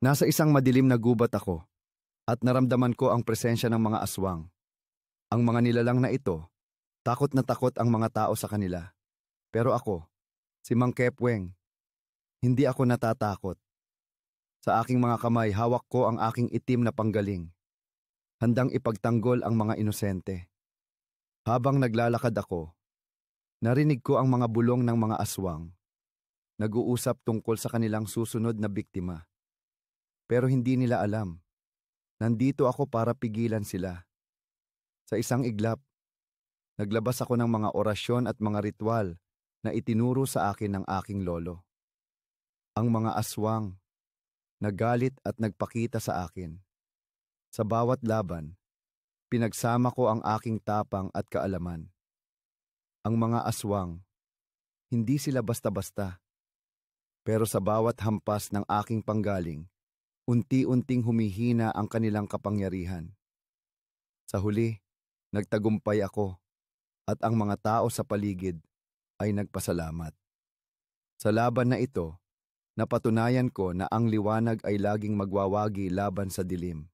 Nasa isang madilim na gubat ako at naramdaman ko ang presensya ng mga aswang. Ang mga nilalang na ito, takot na takot ang mga tao sa kanila. Pero ako, si Mang Kepweng, hindi ako natatakot. Sa aking mga kamay, hawak ko ang aking itim na panggaling, handang ipagtanggol ang mga inosente. Habang naglalakad ako, narinig ko ang mga bulong ng mga aswang, nag-uusap tungkol sa kanilang susunod na biktima. Pero hindi nila alam, nandito ako para pigilan sila. Sa isang iglap, naglabas ako ng mga orasyon at mga ritual na itinuro sa akin ng aking lolo. Ang mga aswang, nagalit at nagpakita sa akin. Sa bawat laban, pinagsama ko ang aking tapang at kaalaman. Ang mga aswang, hindi sila basta-basta. Pero sa bawat hampas ng aking panggaling, unti-unting humihina ang kanilang kapangyarihan. Sa huli, nagtagumpay ako at ang mga tao sa paligid ay nagpasalamat. Sa laban na ito, napatunayan ko na ang liwanag ay laging magwawagi laban sa dilim.